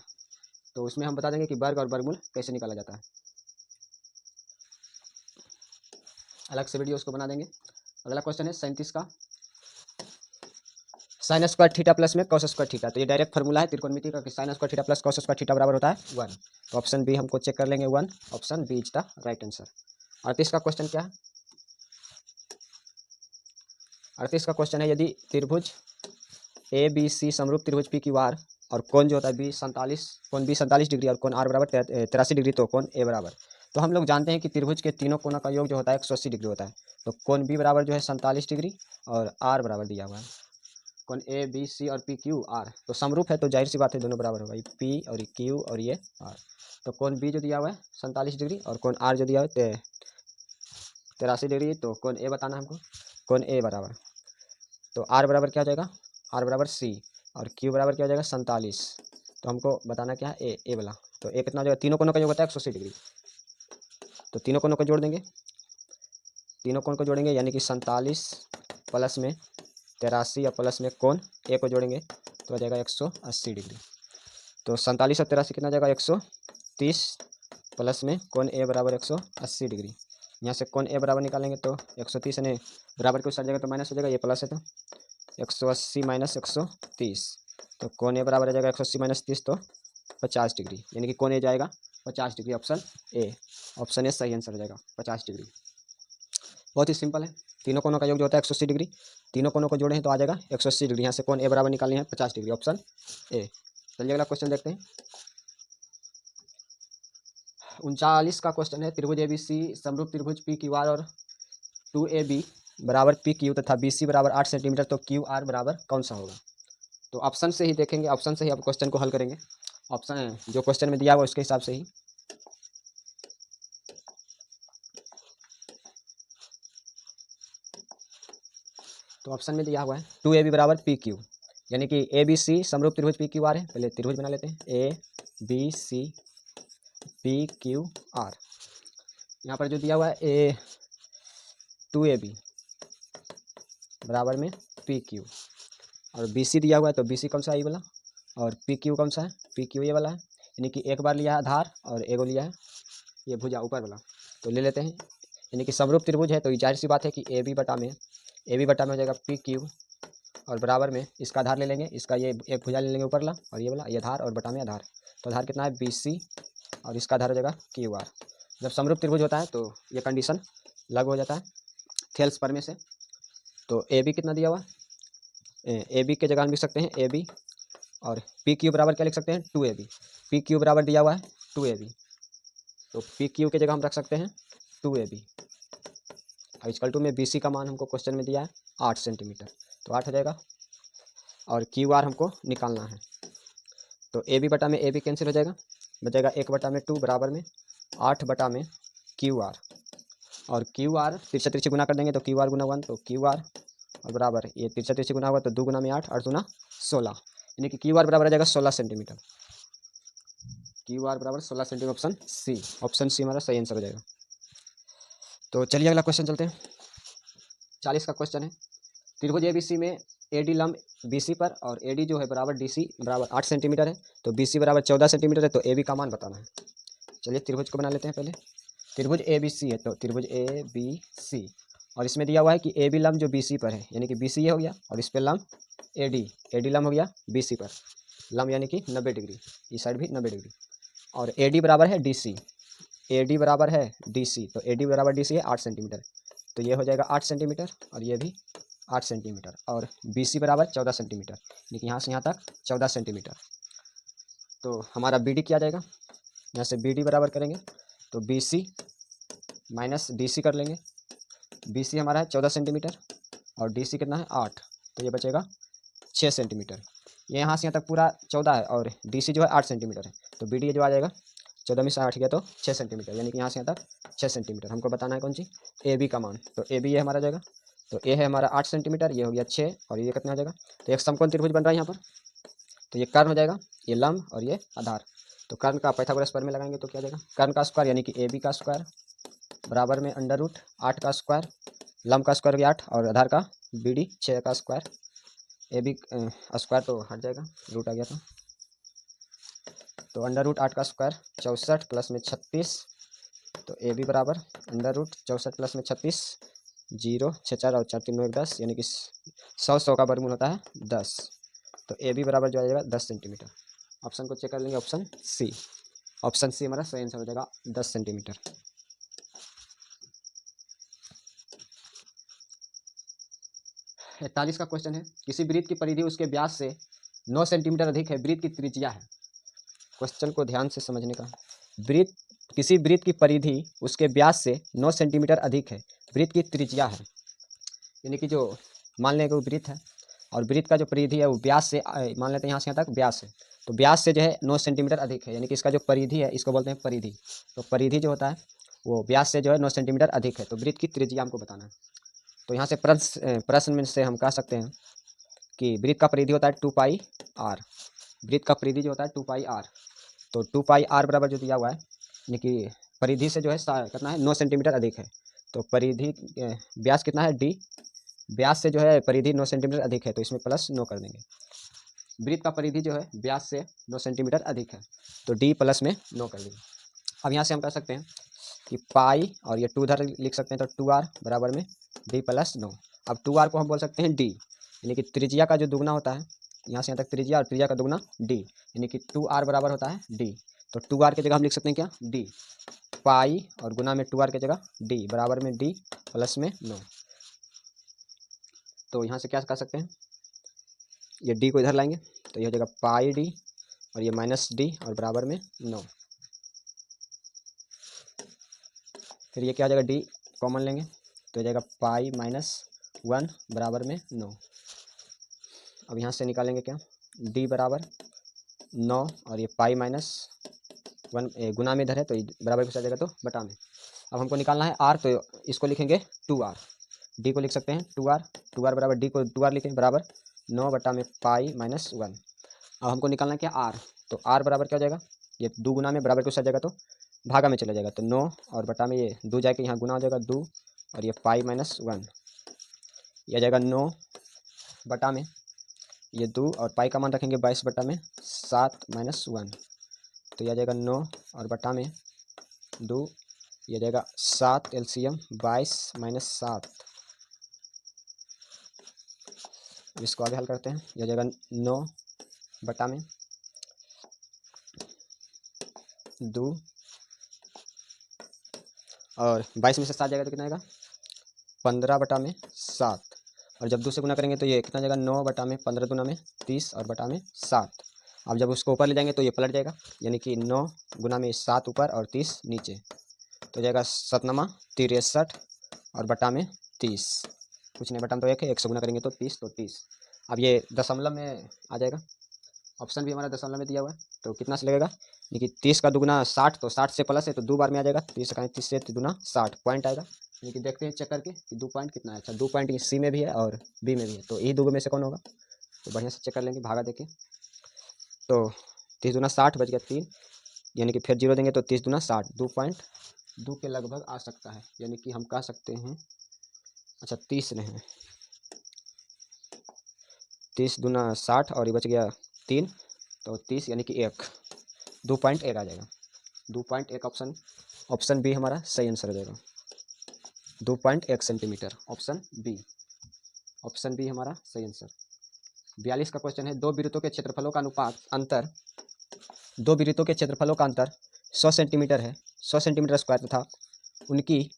तो उसमें हम बता देंगे कि वर्ग और वर्गमूल कैसे निकाला जाता है, अलग से वीडियो उसको बना देंगे। अगला क्वेश्चन है 37 का। साइन स्क्वायर थीटा प्लस में कॉस स्क्वायर थीटा, तो ये डायरेक्ट फार्मूला है त्रिकोणमिति का कि sine square theta plus cos square theta बराबर होता है 1, तो ऑप्शन बी हमको चेक कर लेंगे 1, option B is the right answer. 38 का क्वेश्चन क्या है, 38 का क्वेश्चन है यदि त्रिभुज ए बी सी समरूप त्रिभुज पी क्यू आर और कोण जो होता है बी 47 डिग्री और कोण आर बराबर 83 डिग्री, तो कोण ए बराबर। तो हम लोग जानते हैं कि त्रिभुज के तीनों कोणों का योग जो होता है 180 डिग्री होता है, तो कोण बी बराबर जो है 47 डिग्री और आर बराबर दिया हुआ है, कोण ए बी सी और पी क्यू आर तो समरूप है, तो जाहिर सी बात है दोनों बराबर होगा, ये पी और ये क्यू और ये आर। तो कोण बी जो दिया हुआ है 47 डिग्री और कोण आर जो दिया हुआ है 83 डिग्री, तो कोण ए बताना हमको, कोण ए बराबर, तो आर बराबर क्या हो जाएगा, आर बराबर सी, और क्यू बराबर क्या हो जाएगा 47, तो हमको बताना क्या है ए वाला। तो ए कितना हो जाएगा, तीनों कोणों का योग होता है 180 डिग्री, तो तीनों कोणों को जोड़ देंगे, तीनों कोण को जोड़ेंगे यानी कि 47 प्लस में 83 या प्लस में कोण ए को जोड़ेंगे तो आ जाएगा 180 डिग्री। तो 47 और 83 कितना जाएगा 130 प्लस में कोण ए बराबर 180 डिग्री। यहाँ से कोण ए बराबर निकालेंगे तो 130 यानी बराबर के उस जाएगा तो माइनस हो जाएगा, ये प्लस है तो 180 माइनस 130, तो कोण ए बराबर आ जाएगा 180 माइनस 30 तो 50 डिग्री, यानी कि कोण ए जाएगा 50 degree, option A. Option A सही आंसर हो जाएगा 50 डिग्री। बहुत ही सिंपल है, तीनों कोणों का योग जो होता है 180 डिग्री, तीनों कोणों को जोड़े हैं तो आ जाएगा 180 डिग्री। यहाँ से कोण ए बराबर निकालनी है 50 डिग्री, ऑप्शन ए। चलिए अगला क्वेश्चन देखते हैं। 39 का क्वेश्चन है त्रिभुज एबीसी समरूप त्रिभुज पी क्यू आर और 2AB बराबर पी क्यू तथा BC बराबर 8 सेंटीमीटर, तो क्यू आर बराबर कौन सा होगा। तो ऑप्शन से ही देखेंगे, ऑप्शन से ही आप क्वेश्चन को हल करेंगे, ऑप्शन जो क्वेश्चन में दिया हुआ उसके हिसाब से ही। तो ऑप्शन में दिया हुआ है 2AB बराबर पी क्यू, यानी कि ABC समरूप त्रिभुज पी क्यू आर है, पहले त्रिभुज बना लेते हैं ABC पी क्यू आर। यहाँ पर जो दिया हुआ है 2AB बराबर में पी क्यू, और BC दिया हुआ है तो BC कौन सा है ये वाला, और PQ कौन सा है, PQ ये वाला है, यानी कि एक बार लिया है आधार और एगो लिया है ये भुजा ऊपर वाला, तो ले लेते हैं। यानी कि समरूप त्रिभुज है तो जाहिर सी बात है कि AB बटा में हो जाएगा PQ, और बराबर में इसका आधार ले लेंगे, इसका ये एक भुजा ले लेंगे ऊपर वाला और ये वाला, ये आधार और बटा में आधार, तो आधार कितना है BC और इसका आधार हो जाएगा QR। जब समरूप त्रिभुज होता है तो ये कंडीशन लागू हो जाता है थेल्स प्रमेय से। तो AB कितना दिया हुआ, AB के जगह हम लिख सकते हैं AB, और PQ बराबर क्या लिख सकते हैं 2AB, PQ बराबर दिया हुआ है 2AB, तो PQ के जगह हम रख सकते हैं 2AB, और इक्वल टू में BC का मान हमको क्वेश्चन में दिया है 8 सेंटीमीटर, तो 8 हो जाएगा, और QR हमको निकालना है। तो AB बटा में AB कैंसिल हो जाएगा, बचेगा 1/2 बराबर में 8 बटा में QR, और QR तिरछा तिरछी गुना कर देंगे तो QR गुना 1, तो QR और बराबर ये तिरछा तिरछी गुना हुआ तो 2 गुना में 8, 8 गुना 16, यानी कि QR बराबर आ जाएगा 16 सेंटीमीटर। QR बराबर 16 centimetre, option C, option C हमारा सही आंसर हो जाएगा। तो चलिए अगला क्वेश्चन चलते हैं। 40 का क्वेश्चन है त्रिभुज ABC में AD लंब BC पर और AD जो है बराबर DC बराबर 8 सेंटीमीटर है, तो BC बराबर 14 सेंटीमीटर है, तो AB का मान बताना है। चलिए त्रिभुज को बना लेते हैं पहले। त्रिभुज ABC है, तो त्रिभुज ABC और इसमें दिया हुआ है कि AB लंब जो BC पर है, यानी कि BC ये हो गया, और इस पर लंब AD लंब हो गया BC पर, लंब यानी कि 90 डिग्री, इस साइड भी 90 डिग्री, और AD बराबर है DC, AD बराबर है DC, तो AD बराबर DC है 8 सेंटीमीटर, तो ये हो जाएगा 8 सेंटीमीटर और ये भी 8 सेंटीमीटर, और BC बराबर 14 सेंटीमीटर, यानी कि यहाँ से यहाँ तक 14 सेंटीमीटर। तो हमारा BD क्या जाएगा, यहाँ से BD बराबर करेंगे तो BC माइनस DC कर लेंगे। BC हमारा है 14 सेंटीमीटर और DC कितना है 8, तो ये बचेगा 6 सेंटीमीटर। ये यहाँ से यहाँ तक पूरा 14 है और DC जो है 8 सेंटीमीटर है, तो BD जो आ जाएगा 14 में से 8 गया तो 6 सेंटीमीटर, यानी कि यहाँ से यहाँ तक 6 सेंटीमीटर। हमको बताना है कौन सी, AB का मान, तो AB ये हमारा जाएगा, तो A है हमारा 8 सेंटीमीटर, ये हो गया 6 और ये कितना आ जाएगा, तो एक समकोण त्रिभुज बन रहा है यहाँ पर, तो ये कर्ण हो जाएगा, ये लंब और ये आधार, तो कर्ण का पाइथागोरस प्रमेय लगाएंगे तो क्या जाएगा, कर्ण का स्क्वायर यानी कि AB का स्क्वायर बराबर में अंडर रूट 8 का स्क्वायर, लंब का स्क्वायर हो गया 8 और आधार का BD 6 का स्क्वायर, AB स्क्वायर तो हट जाएगा, रूट आ गया था, तो अंडर रूट 8 का स्क्वायर 64 प्लस में 36, तो AB बराबर अंडर रूट 64 प्लस में 36, 0 6 4 और 4 3 9 10, यानी कि 100 का वर्गमूल होता है 10, तो AB बराबर जो आ जाएगा 10 सेंटीमीटर। ऑप्शन को चेक कर लेंगे, ऑप्शन सी हमारा सही आंसर हो जाएगा 10 सेंटीमीटर। 41 का क्वेश्चन है, किसी वृत्त की परिधि उसके व्यास से 9 सेंटीमीटर अधिक है, वृत्त की त्रिज्या है। क्वेश्चन को ध्यान से समझने का, वृत्त, किसी वृत्त की परिधि उसके व्यास से 9 सेंटीमीटर अधिक है, वृत्त की त्रिज्या है, यानी कि जो मान लें कि वो वृत्त है और वृत्त का जो परिधि है वो व्यास से मान लेते हैं यहाँ से यहाँ तक व्यास है, तो व्यास से जो है 9 सेंटीमीटर अधिक है, यानी कि इसका जो परिधि है इसको बोलते हैं परिधि, तो परिधि जो होता है वो व्यास से जो है 9 सेंटीमीटर अधिक है, तो वृत्त की त्रिज्या हमको बताना है। तो यहाँ से प्रश्न में से हम कह सकते हैं कि वृत्त का परिधि होता है 2πr, वृत्त का परिधि जो होता है 2πr, तो 2πr बराबर जो दिया हुआ है, यानी कि परिधि से जो है कितना है 9 सेंटीमीटर अधिक है, तो परिधि व्यास कितना है d, व्यास से जो है परिधि 9 सेंटीमीटर अधिक है, तो इसमें प्लस 9 कर देंगे। वृत्त का परिधि जो है व्यास से 9 सेंटीमीटर अधिक है, तो d प्लस में 9 कर देंगे। अब यहाँ से हम कह सकते हैं कि पाई और ये 2 उधर लिख सकते हैं, तो 2r बराबर में d प्लस 9। अब 2r को हम बोल सकते हैं d, यानी कि त्रिज्या का जो दुगना होता है, यहाँ से यहाँ तक त्रिज्या और त्रिज्या का दुगना d, यानी कि 2r बराबर होता है d, तो 2r की जगह हम लिख सकते हैं क्या d, पाई और गुना में 2r की जगह d बराबर में d प्लस में 9। तो यहाँ से क्या कह सकते हैं, ये d को इधर लाएंगे तो ये हो जाएगा पाई d और ये माइनस d और बराबर में 9, फिर ये क्या हो जाएगा d कॉमन लेंगे तो हो जाएगा पाई माइनस 1 बराबर में 9। अब यहाँ से निकालेंगे क्या, d बराबर 9 और ये पाई माइनस 1 गुना में इधर है तो बराबर कुछ आ जाएगा तो बटा में। अब हमको निकालना है r, तो इसको लिखेंगे 2r, d को लिख सकते हैं 2r बराबर d को 2r लिखें बराबर 9 बटा में पाई माइनस 1। अब हमको निकालना है क्या r, तो r बराबर क्या हो जाएगा, ये 2 गुना में बराबर कुछ आ जाएगा तो भागा में चला जाएगा, तो 9 और बटा में ये 2 जाके यहाँ गुना हो जाएगा 2 और ये पाई माइनस 1, यह जाएगा 9 बटा में ये 2 और पाई का मान रखेंगे 22 बटा में 7 माइनस 1, तो यह जाएगा 9 और बटा में 2, यह जाएगा 7 एलसीएम 22 माइनस 7। इसको आगे हल करते हैं, यह जाएगा 9 बटा में 2 और 22 में से 7 जाएगा तो कितना आएगा 15 बटा में 7, और जब 2 से गुना करेंगे तो ये कितना जाएगा 9 बटा में 15 गुना में 30 और बटा में 7। अब जब उसको ऊपर ले जाएंगे तो ये पलट जाएगा, यानी कि 9 गुना में 7 ऊपर और 30 नीचे, तो जाएगा 7 63 और बटा में 30, कुछ नहीं बटा में तो 1 है, 1 से गुना करेंगे तो 30, तो 30। अब ये दशमलव में आ जाएगा, ऑप्शन भी हमारा दशमलव में दिया हुआ है, तो कितना से लगेगा, यानी कि 30 का दुगुना 60, तो 60 से प्लस है तो 2 बार में आ जाएगा, 30 का 30 से दुगुना 60 पॉइंट आएगा, यानी कि देखते हैं चेक करके कि 2 पॉइंट कितना है। अच्छा 2 पॉइंट सी में भी है और बी में भी है, तो यही 2 में से कौन होगा, तो बढ़िया से चेक कर लेंगे, भागा देखिए तो 30 दूना 60 बच गया 3, यानी कि फिर 0 देंगे तो 30 दूना 60, 2.2 के लगभग आ सकता है, यानी कि हम कह सकते हैं, अच्छा 30 नहीं है, 30 दूना 60 और ये बच गया 3, तो 30 यानी कि 1, 2.1 आ जाएगा। 2.1 ऑप्शन बी हमारा सही आंसर हो जाएगा। 2.1 सेंटीमीटर, ऑप्शन बी हमारा सही आंसर। 42 का क्वेश्चन है, दो वृत्तों के क्षेत्रफलों का अंतर 100 सेंटीमीटर है, 100 सेंटीमीटर स्क्वायर तथा उनकी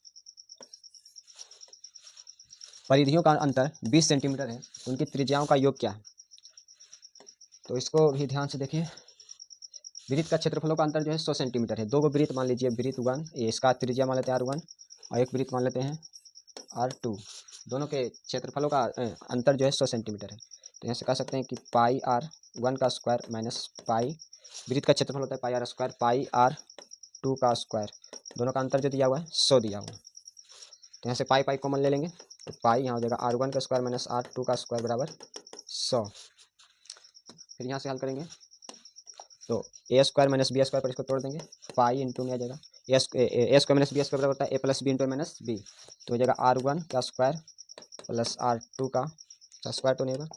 परिधियों का अंतर 20 सेंटीमीटर है, तो उनकी त्रिज्याओं का योग क्या है? तो इसको भी ध्यान से देखिए। वृत्त का क्षेत्रफलों का अंतर जो है 100 सेंटीमीटर है। दो गो वृत्त मान लीजिए, वृत्त 1, ये इसका त्रिज्या मान लेते हैं R1 और एक वृत्त मान लेते हैं R2। दोनों के क्षेत्रफलों का अंतर जो है 100 सेंटीमीटर है। तो यहाँ से कह सकते हैं कि पाई R1 का स्क्वायर माइनस पाई, वृत्त का क्षेत्रफल होता है पाई R स्क्वायर, पाई R2 का स्क्वायर, दोनों का अंतर जो दिया हुआ है 100 दिया हुआ है। तो यहाँ से पाई पाई कॉमन ले लेंगे, तो पाई यहाँ हो जाएगा R1 का स्क्वायर माइनस R2 का स्क्वायर बराबर 100। फिर यहाँ से हल करेंगे तो A square minus B square पर इसको तोड़ देंगे, पाई इंटू में आ जाएगा A square minus B square बराबर होता है A plus B into minus B, तो हो जाएगा R1 का स्क्वायर प्लस R2 का स्क्वायर, तो नहीं होगा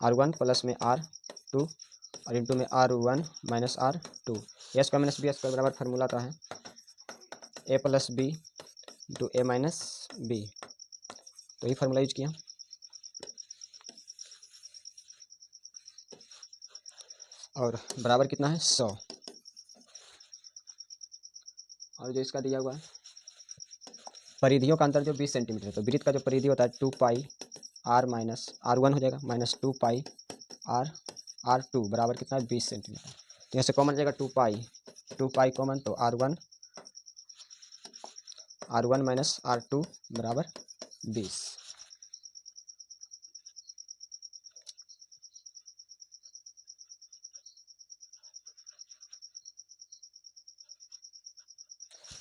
R1 प्लस में R2 और इंटू में R1 माइनस R2। ए स्क्वायर माइनस बी स्क्वायर बराबर फार्मूला का है A plus B into A minus B, तो ये फार्मूला यूज किया। और बराबर कितना है 100, और जो इसका दिया हुआ है परिधियों का अंतर जो 20 सेंटीमीटर है, तो वृत्त का जो परिधि होता है 2 पाई R माइनस R1 हो जाएगा माइनस 2 पाई R2 बराबर कितना है 20 सेंटीमीटर। तो यहाँ से कॉमन जाएगा 2 पाई कॉमन, तो R1 माइनस R2 बराबर 20।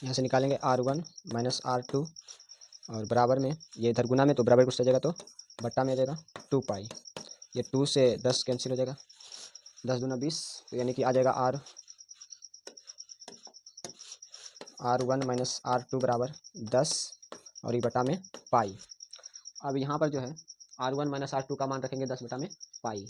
यहाँ से निकालेंगे R1 माइनस R2 और बराबर में ये इधर गुना में, तो बराबर कुछ आ जाएगा तो बट्टा में आ जाएगा 2 पाई, ये 2 से 10 कैंसिल हो जाएगा, 10 दूना 20, तो यानी कि आ जाएगा R1 माइनस R2 बराबर 10 और ये बटा में पाई। अब यहाँ पर जो है R1 माइनस R2 का मान रखेंगे 10 बटा में पाई,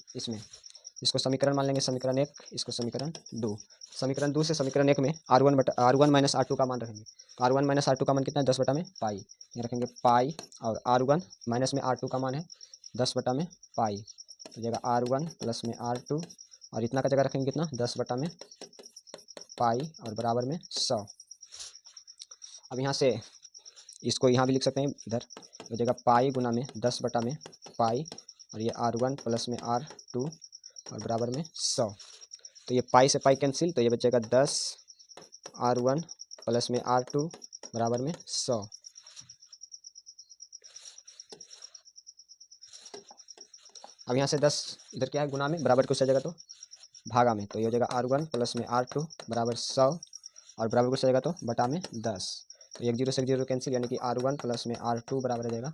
इसको समीकरण मान लेंगे समीकरण 1, इसको समीकरण 2। समीकरण 2 से समीकरण 1 में R1 माइनस R2 का मान रखेंगे, तो R1 माइनस R2 का मान कितना है 10 बटा में पाई, यहाँ रखेंगे पाई और R1 माइनस में R2 का मान है 10 बटा में पाई, तो जगह R1 प्लस में R2 और इतना का जगह रखेंगे कितना 10 बटा में पाई और बराबर में 100। अब यहाँ से इसको यहाँ भी लिख सकते हैं, इधर हो जाएगा पाई गुना में 10 बटा में पाई और ये R1 प्लस में R2 और बराबर में 100, तो ये पाई से पाई कैंसिल, तो ये बचेगा 10 R1 प्लस में R2 बराबर में 100। अब यहाँ से 10 इधर क्या है गुना में, बराबर कुछ आ जाएगा तो भागा में, तो ये हो जाएगा R1 प्लस में R2 बराबर 100 और बराबर कुछ आ जाएगा तो बटा में 10, तो 1 0 से 1 0 कैंसिल, यानी कि R1 प्लस में R2 बराबर आ जाएगा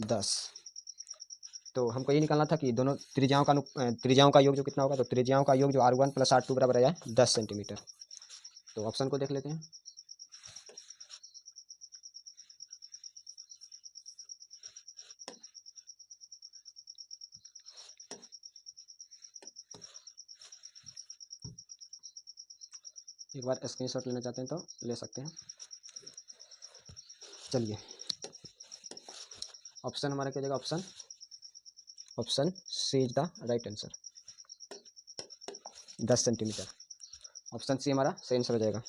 10। तो हमको ये निकालना था कि दोनों त्रिज्याओं का योग जो कितना होगा, तो त्रिज्याओं का योग जो R1 प्लस R2 बराबर आ जाए 10 सेंटीमीटर। तो ऑप्शन को देख लेते हैं। एक बार स्क्रीनशॉट लेना चाहते हैं तो ले सकते हैं। चलिए ऑप्शन हमारा क्या जाएगा, option C is the right answer, 10 centimetre. Option C हमारा सही आंसर हो जाएगा,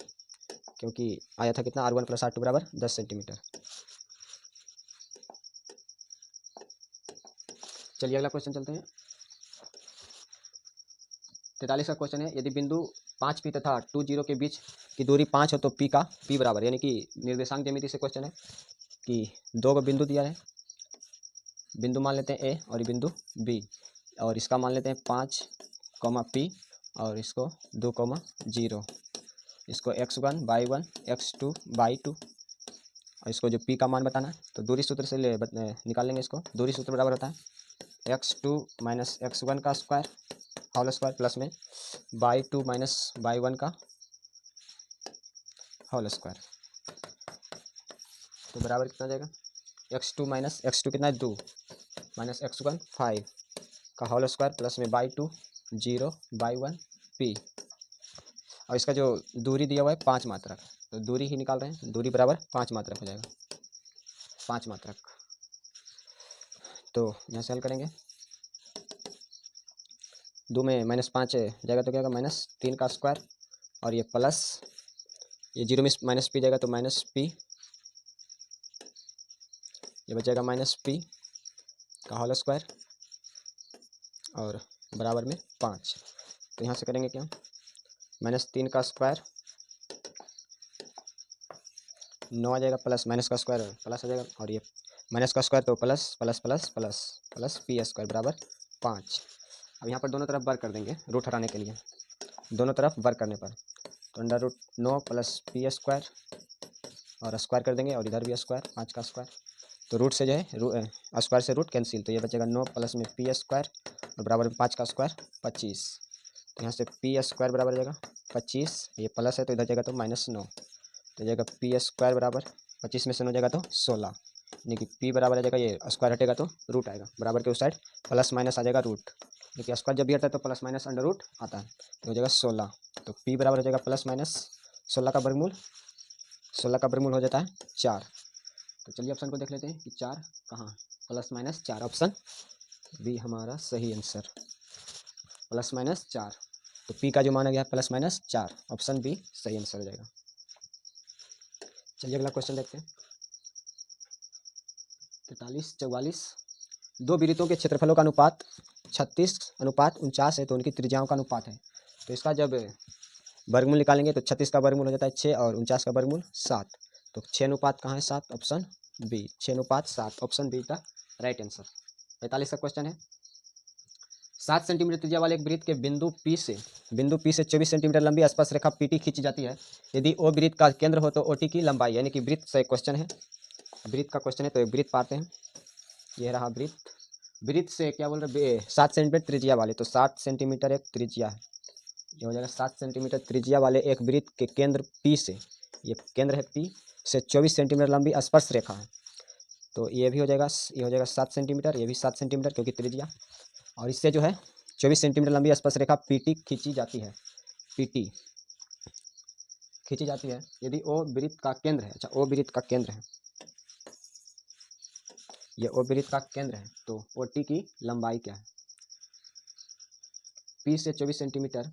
क्योंकि आया था कितना R1 प्लस R2 बराबर 10 सेंटीमीटर। चलिए अगला क्वेश्चन चलते हैं। 43 का क्वेश्चन है, यदि बिंदु 5P तथा 2 0 के बीच की दूरी 5 हो तो P बराबर, यानी कि निर्देशांक ज्यामिति से क्वेश्चन है कि दो बिंदु दिया है, बिंदु मान लेते हैं A और ये बिंदु B और इसका मान लेते हैं 5, P और इसको 2, 0, इसको x1 y1 x2 y2 और इसको जो P का मान बताना है, तो दूरी सूत्र से निकाल लेंगे इसको। दूरी सूत्र बराबर होता है x2 माइनस x1 का स्क्वायर होल स्क्वायर प्लस में y2 माइनस y1 का होल स्क्वायर, तो बराबर कितना जाएगा x2 माइनस x2 कितना है 2 माइनस x1 5 का होल स्क्वायर प्लस में बाई 2 0 बाई 1 p, और इसका जो दूरी दिया हुआ है 5 मात्रक, तो दूरी ही निकाल रहे हैं, दूरी बराबर 5 मात्रक हो जाएगा, 5 मात्रक। तो यहाँ से हल करेंगे, 2 में -5 जाएगा तो क्या होगा -3 का स्क्वायर, और ये प्लस, ये 0 में माइनस पी जाएगा तो माइनस पी, ये बचेगा -p का होल स्क्वायर और बराबर में 5। तो यहाँ से करेंगे क्या, -3 का स्क्वायर 9 आ जाएगा, प्लस माइनस का स्क्वायर प्लस आ जाएगा, और ये माइनस का स्क्वायर तो plus plus plus plus plus P square बराबर 5। अब यहाँ पर दोनों तरफ वर्क कर देंगे रूट हटाने के लिए, दोनों तरफ वर्क करने पर तो √9 प्लस पी स्क्वायर और स्क्वायर कर देंगे, और इधर भी स्क्वायर 5 का स्क्वायर, तो रूट से जो है स्क्वायर से रूट कैंसिल, तो ये बचेगा 9 प्लस में पी स्क्वायर और बराबर में 5 का स्क्वायर 25। तो यहाँ से पी स्क्वायर बराबर हो जाएगा 25, ये प्लस है तो इधर जाएगा तो -9, तो जाएगा पी स्क्वायर बराबर 25 में से 9 जाएगा तो 16, यानी कि पी बराबर आ जाएगा, ये स्क्वायर हटेगा तो रूट आएगा, बराबर के उस साइड प्लस माइनस आ जाएगा रूट, देखिए स्क्वायर जब भी आता है तो प्लस माइनस अंडर रूट आता है, तो हो जाएगा 16। तो पी बराबर हो जाएगा प्लस माइनस 16 का वर्गमूल, 16 का वर्गमूल हो जाता है 4। तो चलिए ऑप्शन को देख लेते हैं कि 4 कहाँ, +-4, ऑप्शन बी हमारा सही आंसर, +-4। तो पी का जो माना गया +-4, ऑप्शन बी सही आंसर हो जाएगा। चलिए अगला क्वेश्चन देखते हैं, 43-44, दो वृत्तों के क्षेत्रफलों का अनुपात 36:49 है, तो उनकी त्रिज्याओं का अनुपात है, तो इसका जब वर्गमूल निकालेंगे तो 36 का वर्गमूल हो जाता है 6 और 49 का वर्गमूल 7, तो 6 अनुपात कहाँ है 7, ऑप्शन बी, 6:7, ऑप्शन बी का राइट आंसर। 45 का क्वेश्चन है, 7 सेंटीमीटर त्रिज्या वाले एक वृत्त के बिंदु P से 24 सेंटीमीटर लंबी स्पर्श रेखा PT खींची जाती है, यदि ओ वृत्त का केंद्र हो तो OT की लंबाई, यानी कि वृत्त से क्वेश्चन है, वृत्त का क्वेश्चन है, तो एक वृत्त पाते हैं, ये रहा वृत्त, वृत्त से क्या बोल रहे हैं 7 सेंटीमीटर त्रिज्या वाले, तो 7 सेंटीमीटर एक त्रिज्या है, ये हो जाएगा 7 सेंटीमीटर त्रिज्या वाले एक वृत्त के केंद्र P से, ये केंद्र है P से 24 सेंटीमीटर लंबी स्पर्श रेखा है, तो ये भी हो जाएगा, ये हो जाएगा 7 सेंटीमीटर, ये भी 7 सेंटीमीटर क्योंकि त्रिज्या, और इससे जो है 24 सेंटीमीटर लंबी स्पर्श रेखा PT खींची जाती है, PT खींची जाती है, यदि ओ वृत्त का केंद्र है, अच्छा ओ वृत्त का केंद्र है, ये ओ वृत्त का केंद्र है, तो OT की लंबाई क्या है, P से 24 सेंटीमीटर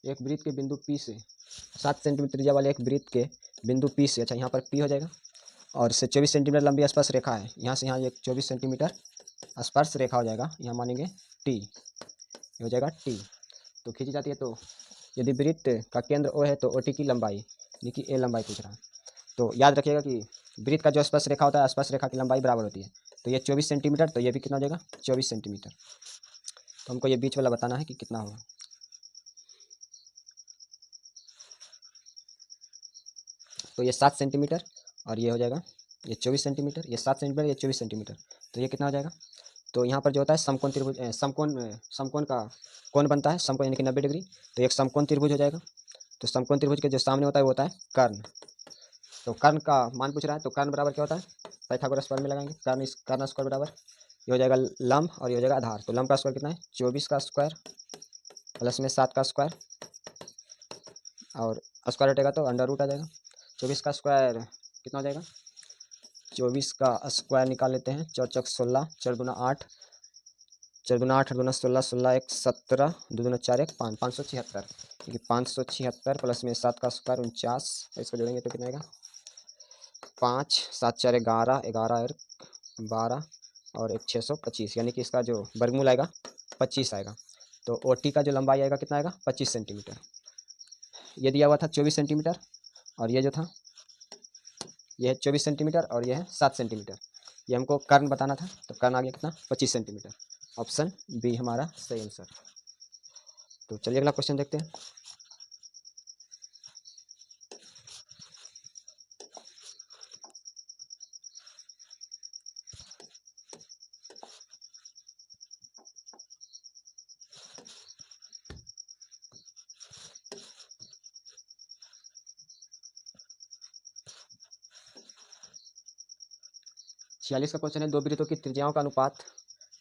एक वृत्त के बिंदु P से 7 सेंटीमीटर त्रिज्या वाले एक वृत्त के बिंदु P से, अच्छा यहाँ पर P हो जाएगा, और इससे 24 सेंटीमीटर लंबी स्पर्श रेखा है, यहाँ से यहाँ एक 24 सेंटीमीटर स्पर्श रेखा हो जाएगा, यहाँ मानेंगे T, हो जाएगा T, तो खींची जाती है, तो यदि वृत्त का केंद्र O है तो OT की लंबाई, यानी कि A लंबाई पूछ रहा है, तो याद रखिएगा कि वृत्त का जो स्पर्श रेखा होता है स्पर्श रेखा की लंबाई बराबर होती है, तो ये 24 सेंटीमीटर, तो ये भी कितना हो जाएगा 24 सेंटीमीटर, तो हमको ये बीच वाला बताना है कि कितना होगा, तो ये 7 सेंटीमीटर और ये हो जाएगा ये 24 सेंटीमीटर, ये 7 सेंटीमीटर, ये 24 सेंटीमीटर, तो ये कितना हो जाएगा, तो यहाँ पर जो होता है समकोण त्रिभुज, समकोण का कोण बनता है, समकोण यानी कि 90 डिग्री, तो एक समकोण त्रिभुज हो जाएगा, तो समकोण त्रिभुज के जो सामने होता है वो होता है कर्ण, तो कर्ण का मान पूछ रहा है, तो कर्ण बराबर क्या होता है, पाइथागोरस फॉर्मूला में लगाएंगे, कर्ण स्क्वायर बराबर, ये हो जाएगा लंब और ये हो जाएगा आधार, तो लंब का स्क्वायर कितना है 24 का स्क्वायर प्लस में 7 का स्क्वायर, और स्क्वायर हटेगा तो अंडर रूट आ जाएगा, 24 का स्क्वायर कितना हो जाएगा, 24 का स्क्वायर निकाल लेते हैं, 4 चौक 16, 4 दूना 8, 4 दूना 8, 8 दूना 16, 16 1 17, 2 दूना 4 1 5, 576, क्योंकि 576 प्लस में 7 का स्क्वायर 49, इसको जोड़ेंगे तो कितना आएगा 5 7 4 11, 11 1 12 और 1 625, यानी कि इसका जो वर्गमूल आएगा 25 आएगा, तो OT का जो लंबाई आएगा कितना आएगा 25 सेंटीमीटर, ये दिया हुआ था 24 सेंटीमीटर, और ये जो था ये है 24 सेंटीमीटर और ये है 7 सेंटीमीटर, ये हमको कर्ण बताना था, तो कर्ण आ गया कितना 25 सेंटीमीटर, ऑप्शन बी हमारा सही आंसर। तो चलिए अगला क्वेश्चन देखते हैं, छियालीस का क्वेश्चन है, दो वृत्तों की त्रिज्याओं का अनुपात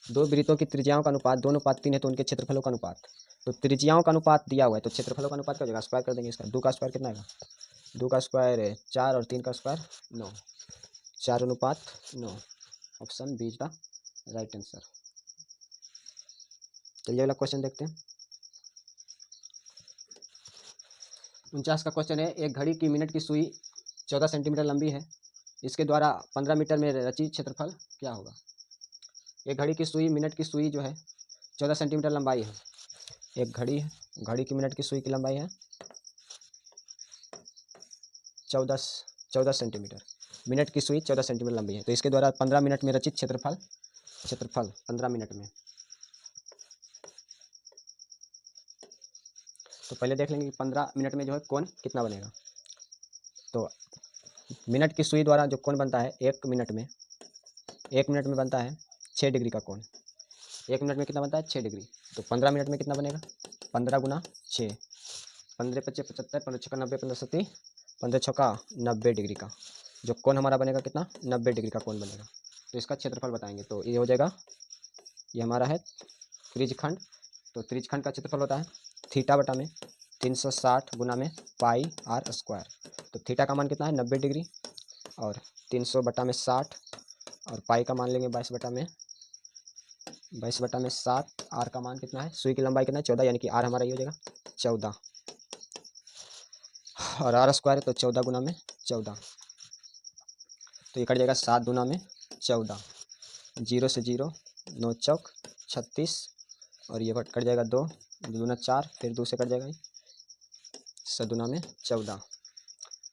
दो वृत्तों की त्रिज्याओं का अनुपात 2:3 है तो उनके क्षेत्रफलों का अनुपात। तो त्रिज्याओं का अनुपात दिया हुआ है तो क्षेत्रफलों का अनुपात क्या हो जाएगा, स्क्वायर कर देंगे इसका। 2 का स्क्वायर कितना आएगा, 2 का स्क्वायर है 4 और 3 का square 9, 4:9। Option B is the right answer. चलिए अगला क्वेश्चन देखते हैं। 49 का क्वेश्चन है, एक घड़ी की मिनट की सुई 14 सेंटीमीटर लंबी है, इसके द्वारा 15 मीटर में रचित क्षेत्रफल क्या होगा। एक घड़ी की सुई, मिनट की सुई जो है 14 सेंटीमीटर लंबाई है, एक घड़ी है, घड़ी की मिनट की सुई की लंबाई है 14 सेंटीमीटर, मिनट की सुई 14 सेंटीमीटर लंबी है, तो इसके द्वारा 15 मिनट में रचित क्षेत्रफल 15 मिनट में। तो पहले देख लेंगे कि 15 मिनट में जो है कोण कितना बनेगा। तो मिनट की सुई द्वारा जो कोण बनता है एक मिनट में बनता है 6 डिग्री का कोण। एक मिनट में कितना बनता है, 6 डिग्री। तो 15 मिनट में कितना बनेगा, 15 गुना 6, 15 पच्चे 75, 15 छक्का 90, 15 सत्ती 15 छक्का 90 डिग्री का जो कोण हमारा बनेगा कितना, 90 डिग्री का कोण बनेगा। तो इसका क्षेत्रफल बताएंगे तो ये हो जाएगा, ये हमारा है त्रिज्यखंड। तो त्रिज्यखंड का क्षेत्रफल होता है थीटा बटा में 360 गुना में पाई आर स्क्वायर। तो थीटा का मान कितना है 90 डिग्री और 300 बटा में 60 और पाई का मान लेंगे 22 बटा में 7। आर का मान कितना है, सुई की लंबाई कितना है 14, यानी कि आर हमारा ये हो जाएगा 14 और आर स्क्वायर है तो 14 गुना में 14, तो ये कट जाएगा 7 गुना में 14, 0 से 0 9 चौक 36 और ये कट जाएगा 2 दूना 4, फिर 2 से कट जाएगा 7 में 14,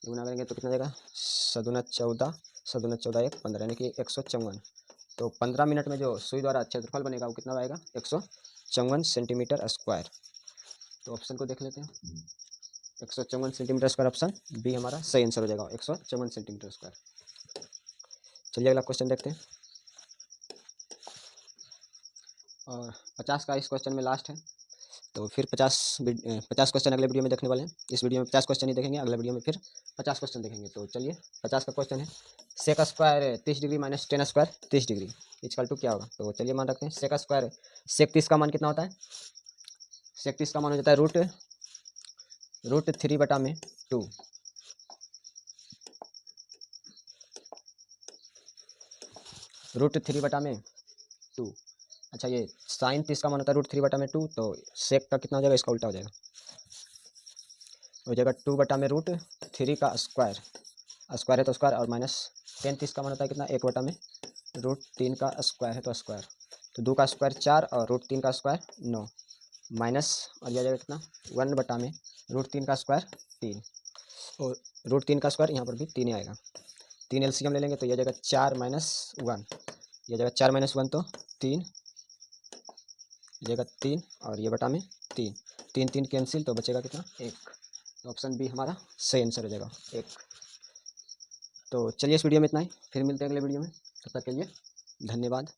गुना करेंगे तो कितना जाएगा 7 1 15, यानी कि 154। तो 15 मिनट में जो सुई द्वारा क्षेत्रफल बनेगा वो कितना आएगा 154 सेंटीमीटर स्क्वायर। तो ऑप्शन को देख लेते हैं, 154 सेंटीमीटर स्क्वायर, ऑप्शन बी हमारा सही आंसर हो जाएगा, 154 सेंटीमीटर स्क्वायर। चलिए अगला क्वेश्चन देखते हैं और 50 का इस क्वेश्चन में लास्ट है। तो फिर 50 क्वेश्चन अगले वीडियो में देखने वाले हैं। इस वीडियो में 50 क्वेश्चन ही देखेंगे, अगले वीडियो में फिर 50 क्वेश्चन देखेंगे। तो चलिए 50 का क्वेश्चन है, sec square 30 degree minus tan square 30 degree equal to क्या होगा। तो चलिए मान रखते हैं सेक स्क्वायर, सेक 30 का मान कितना होता है, सेक 30 का मान हो जाता है रूट 3 बटा में 2, रूट 3 बटा में 2। अच्छा ये साइन 30 का मान होता है रूट 3 बटा में 2, तो सेक का कितना हो जाएगा, इसका उल्टा हो जाएगा, हो जाएगा 2 बटा में रूट 3 का स्क्वायर, स्क्वायर है तो स्क्वायर, और माइनस टेन 30 का मान होता है कितना 1 बटा में रूट 3 का स्क्वायर है तो स्क्वायर, तो 2 का स्क्वायर 4 और रूट 3 का स्क्वायर 9, माइनस और यह जाएगा कितना 1 बटा में रूट 3 का स्क्वायर 3 और रूट 3 का स्क्वायर यहाँ पर भी 3 आएगा, 3 एलसीएम ले लेंगे तो यह जाएगा 4 माइनस 1, यह जाएगा 4 माइनस 1 तो 3, जाएगा 3 और ये बटा में 3, 3 3 कैंसिल तो बचेगा कितना 1। तो ऑप्शन बी हमारा सही आंसर हो जाएगा 1। तो चलिए इस वीडियो में इतना ही, फिर मिलते हैं अगले वीडियो में, तब तक के लिए धन्यवाद।